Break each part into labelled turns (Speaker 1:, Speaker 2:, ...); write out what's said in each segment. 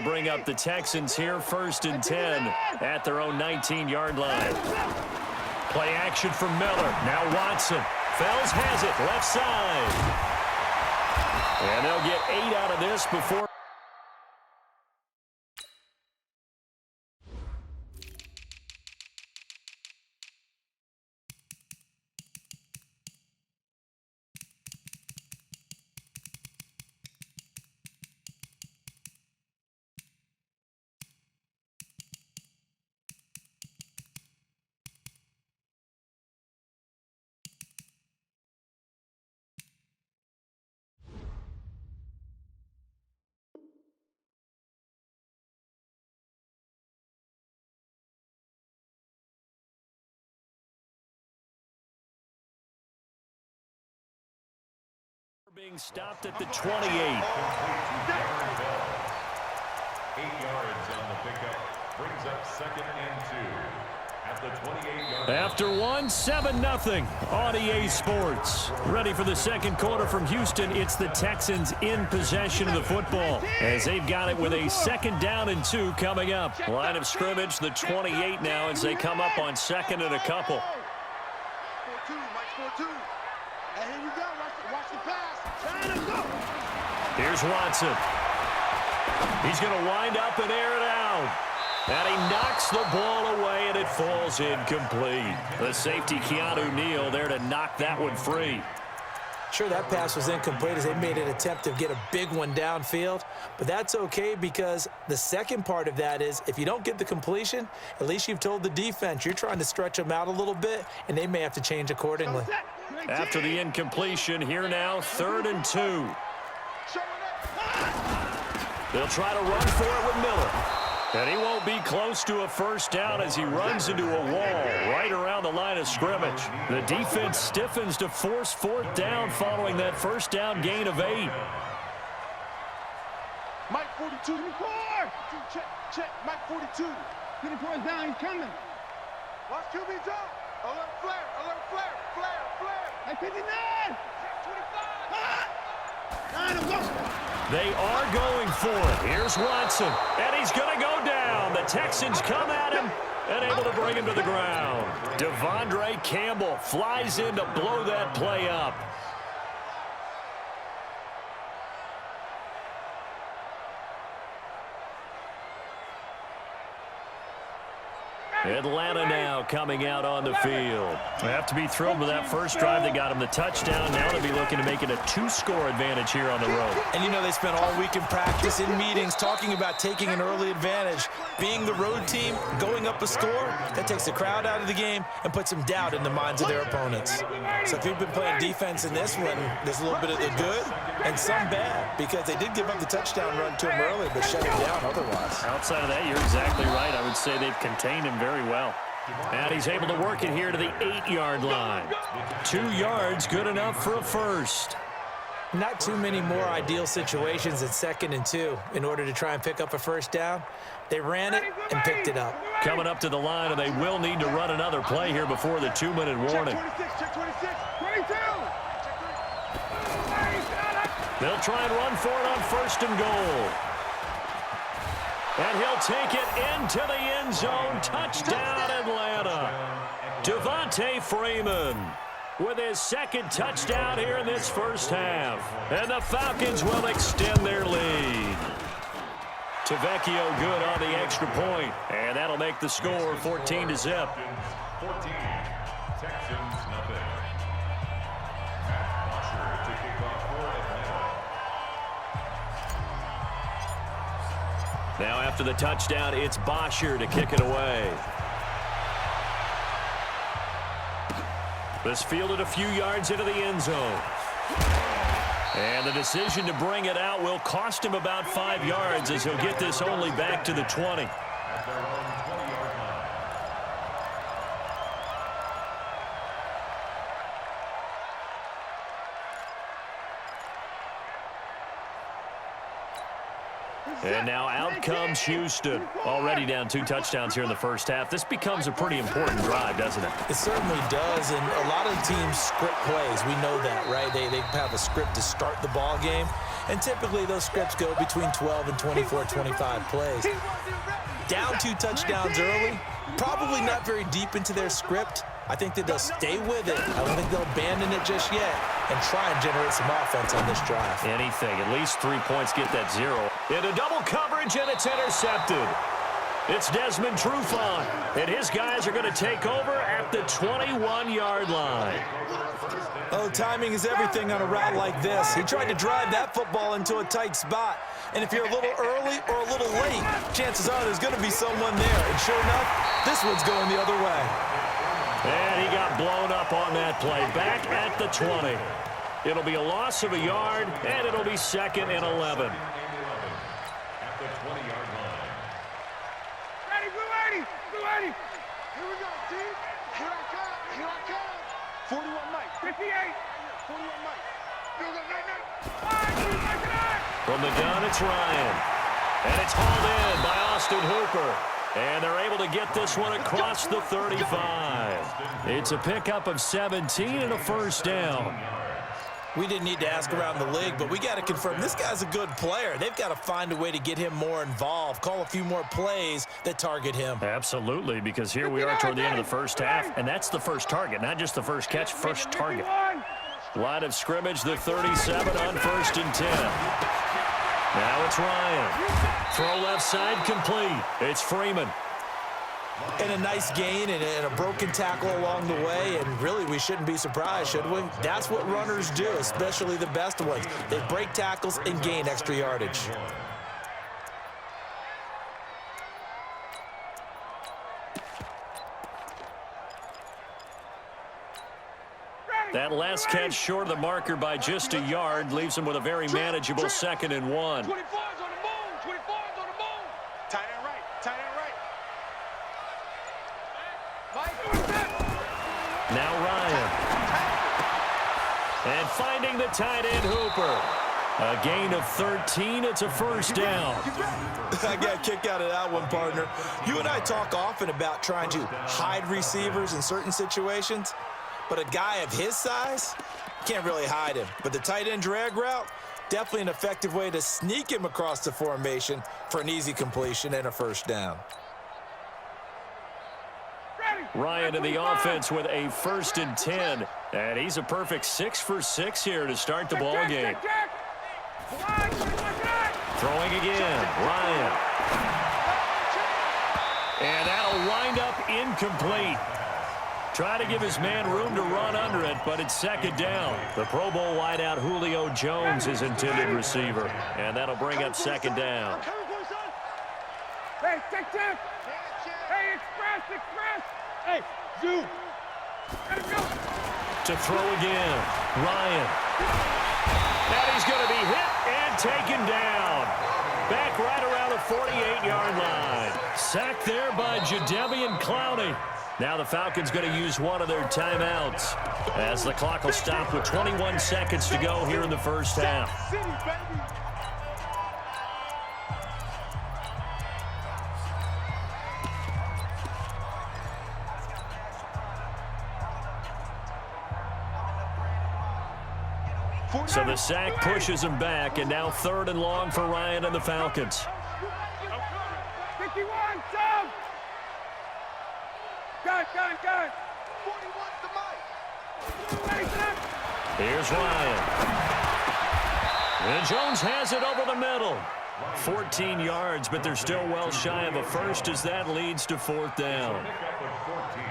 Speaker 1: bring up the Texans here, 1st and 10 at their own 19-yard line. Play action from Miller. Now Watson. Fells has it, left side. And they'll get 8 out of this before. Being stopped at the 28.
Speaker 2: 8 yards on the pickup brings up 2nd and 2 at the 28-yard line.
Speaker 1: After 7-0 on EA Sports. Ready for the second quarter from Houston. It's the Texans in possession of the football as they've got it with a 2nd down and 2 coming up. Line of scrimmage, the 28 now as they come up on 2nd and a couple.
Speaker 3: 4-2, Mike 4-2. And here we go. Watch the pass.
Speaker 1: Here's Watson. He's going to wind up and air it out. And he knocks the ball away, and it falls incomplete. The safety, Keanu Neal, there to knock that one free.
Speaker 4: Sure, that pass was incomplete as they made an attempt to get a big one downfield. But that's okay because the second part of that is if you don't get the completion, at least you've told the defense you're trying to stretch them out a little bit, and they may have to change accordingly.
Speaker 1: After the incompletion, here now, 3rd and 2. They'll try to run for it with Miller. And he won't be close to a 1st down as he runs into a wall right around the line of scrimmage. The defense stiffens to force 4th down following that 1st down gain of 8.
Speaker 3: Mike 42. Check. Mike 42. 24 is down. He's coming. Watch QB drop. Alert flare. Mike 59. Check 25.
Speaker 1: They are going for it. Here's Watson, and he's going to go down. The Texans come at him and able to bring him to the ground. Devondre Campbell flies in to blow that play up. Atlanta now coming out on the field. They have to be thrilled with that first drive that got them the touchdown. Now they'll be looking to make it a 2-score advantage here on the road.
Speaker 4: And you know they spent all week in practice, in meetings, talking about taking an early advantage. Being the road team, going up a score, that takes the crowd out of the game and puts some doubt in the minds of their opponents. So if you've been playing defense in this one, there's a little bit of the good and some bad because they did give up the touchdown run to him early but shut him down otherwise.
Speaker 1: Outside of that, you're exactly right. I would say they've contained him very well. And he's able to work it here to the 8-yard line. 2 yards, good enough for a 1st.
Speaker 4: Not too many more ideal situations at 2nd and 2 in order to try and pick up a 1st down. They ran it and picked it up.
Speaker 1: Coming up to the line, and they will need to run another play here before the 2-minute warning.
Speaker 3: Check 26. 22.
Speaker 1: They'll try and run for it on 1st and goal. And he'll take it into the end zone. Touchdown, Atlanta. Devontae Freeman with his 2nd touchdown here in this first half. And the Falcons will extend their lead. Tavecchio good on the extra point. And that'll make the score 14-0.
Speaker 2: 14. Texans nothing. Matt Bosher to kick off for Atlanta.
Speaker 1: Now after the touchdown, it's Bosher to kick it away. This fielded a few yards into the end zone. And the decision to bring it out will cost him about 5 yards as he'll get this only back to the 20.
Speaker 2: At their own 20-yard line.
Speaker 1: And now out comes Houston. Already down 2 touchdowns here in the first half. This becomes a pretty important drive, doesn't it?
Speaker 4: It certainly does, and a lot of teams script plays. We know that, right? They have a script to start the ball game. and typically those scripts go between 12 and 24, 25 plays. Down 2 touchdowns early, probably not very deep into their script. I think that they'll stay with it. I don't think they'll abandon it just yet and try and generate some offense on this drive.
Speaker 1: Anything, at least 3 points, get that 0. Into double coverage, and it's intercepted. It's Desmond Trufant, and his guys are going to take over at the 21-yard line.
Speaker 4: Oh, timing is everything on a route like this. He tried to drive that football into a tight spot. And if you're a little early or a little late, chances are there's going to be someone there. And sure enough, this one's going the other way.
Speaker 1: And he got blown up on that play. Back at the 20. It'll be a loss of a yard, and it'll be 2nd and 11.
Speaker 2: At the 20-yard line.
Speaker 3: Ready, blue 80, blue 80. Here we go, team. Here I come, here I come. 41 Mike. 58. 41 Mike.
Speaker 1: From the gun, it's Ryan. And it's hauled in by Austin Hooper. And they're able to get this one across the 35. It's a pickup of 17 and a first down.
Speaker 4: We didn't need to ask around the league, but we got to confirm this guy's a good player. They've got to find a way to get him more involved, call a few more plays that target him.
Speaker 1: Absolutely, because here we are toward the end of the first half, and that's the first target, not just the first catch, first target. Line of scrimmage, the 37 on 1st and 10. Now it's Ryan. Throw left side complete. It's Freeman.
Speaker 4: And a nice gain and a broken tackle along the way, and really we shouldn't be surprised, should we? That's what runners do, especially the best ones. They break tackles and gain extra yardage.
Speaker 1: That last catch short of the marker by just a yard leaves him with a very manageable 2nd and 1.
Speaker 3: 24's on the moon, 24's on the moon. Tight end right, tight end right.
Speaker 1: Now Ryan. And finding the tight end Hooper. A gain of 13, it's a first down.
Speaker 4: I got a kick out of that one, partner. You and I talk often about trying to hide receivers in certain situations. But a guy of his size, can't really hide him. But the tight end drag route, definitely an effective way to sneak him across the formation for an easy completion and a first down.
Speaker 1: Ryan in the offense with a 1st and 10. And he's a perfect 6 for 6 here to start the ball game. Throwing again, Ryan. And that'll wind up incomplete. Try to give his man room to run under it, but it's 2nd down. The Pro Bowl wideout Julio Jones is intended receiver, and that'll bring up 2nd down.
Speaker 3: Hey, check. Hey, express. Hey, zoom. Let him go.
Speaker 1: To throw again, Ryan. And he's going to be hit and taken down. Back right around the 48-yard line. Sacked there by Jadeveon Clowney. Now the Falcons going to use one of their timeouts as the clock will stop with 21 seconds to go here in the first half. So the sack pushes him back, and now 3rd and long for Ryan and the Falcons.
Speaker 3: 51, Tom. Gun. 41's the mic.
Speaker 1: Here's Ryan. And Jones has it over the middle. 14 yards, but they're still well shy of a first as that leads to 4th down.
Speaker 2: Pick up of 14,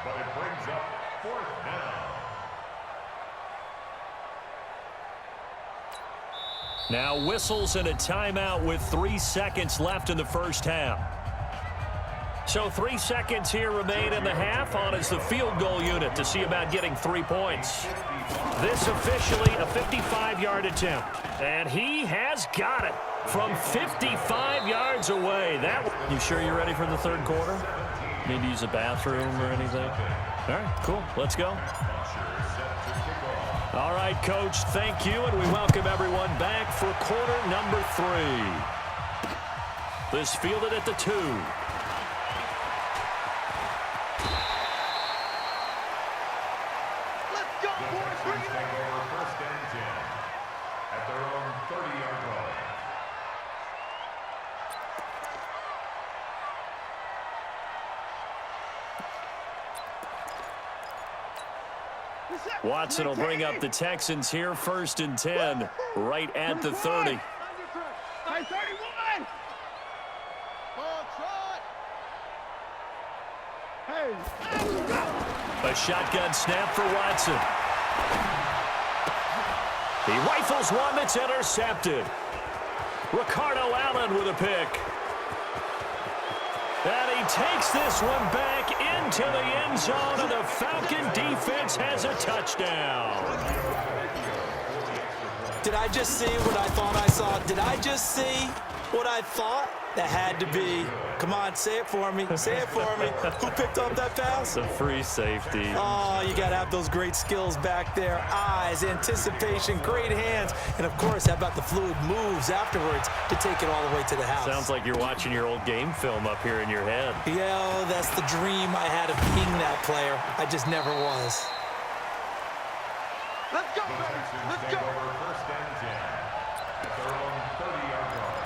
Speaker 2: but it brings up 4th down.
Speaker 1: Now whistles and a timeout with 3 seconds left in the first half. So 3 seconds here remain in the half on as the field goal unit to see about getting 3 points. This officially a 55-yard attempt. And he has got it from 55 yards away. You sure you're ready for the 3rd quarter? Need to use a bathroom or anything? All right, cool. Let's go. All right, Coach, thank you, and we welcome everyone back for quarter number 3. This fielded at the 2.
Speaker 3: Let's go, boys. Bring it
Speaker 2: First and 10 at their own
Speaker 1: Watson will bring up the Texans here, 1st and 10, right at the 30.
Speaker 3: Hey, 31. Hey.
Speaker 1: A shotgun snap for Watson. He rifles one that's intercepted. Ricardo Allen with a pick. And he takes this one back into the end zone, and the Falcon defense has a touchdown.
Speaker 4: Did I just see what I thought I saw? Did I just see what I thought? That had to be. Come on, say it for me. Say it for me. Who picked up that pass?
Speaker 1: It's a free safety.
Speaker 4: Oh, you got to have those great skills back there. Eyes, anticipation, great hands. And, of course, how about the fluid moves afterwards to take it all the way to the house?
Speaker 1: Sounds like you're watching your old game film up here in your head.
Speaker 4: Yeah, that's the dream I had of being that player. I just never was.
Speaker 3: Let's go, baby. Let's go.
Speaker 2: 1st and 10 at their own 30-yard line.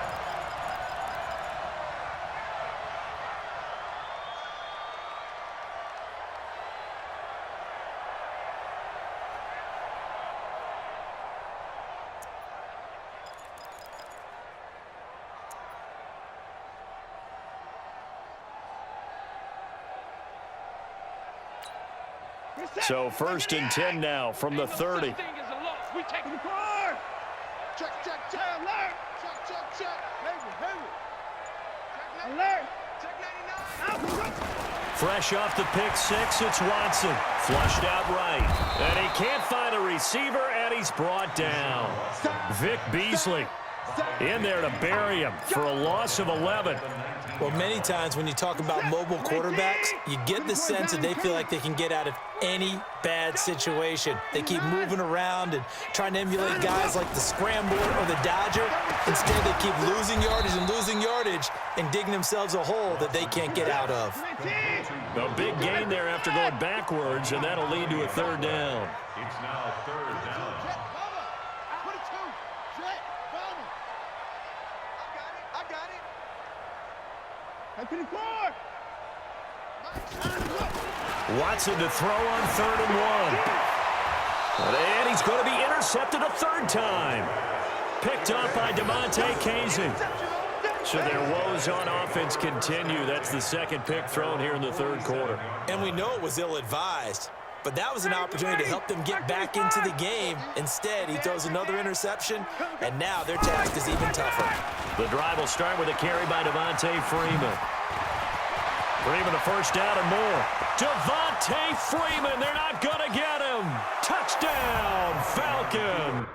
Speaker 1: So 1st and 10 now from the 30.
Speaker 3: We taking the car. Check, check, check. Alert. Check, check, check. Heavy. Alert. Check 99.
Speaker 1: Fresh off the pick six, it's Watson. Flushed out right. And he can't find a receiver, and he's brought down. Vic Beasley in there to bury him for a loss of 11.
Speaker 4: Well, many times when you talk about mobile quarterbacks, you get the sense that they feel like they can get out of any bad situation. They keep moving around and trying to emulate guys like the Scrambler or the Dodger. Instead, they keep losing yardage and digging themselves a hole that they can't get out of.
Speaker 1: A big gain there after going backwards, and that'll lead to a 3rd down.
Speaker 2: It's now 3rd down.
Speaker 1: Watson to throw on 3rd and 1. And he's going to be intercepted a 3rd time. Picked up by DeMonte Casey. So their woes on offense continue. That's the 2nd pick thrown here in the 3rd quarter.
Speaker 4: And we know it was ill-advised, but that was an opportunity to help them get back into the game. Instead, he throws another interception, and now their task is even tougher.
Speaker 1: The drive will start with a carry by Devontae Freeman. Freeman a 1st down and more. Devontae Freeman, they're not going to get him. Touchdown, Falcon.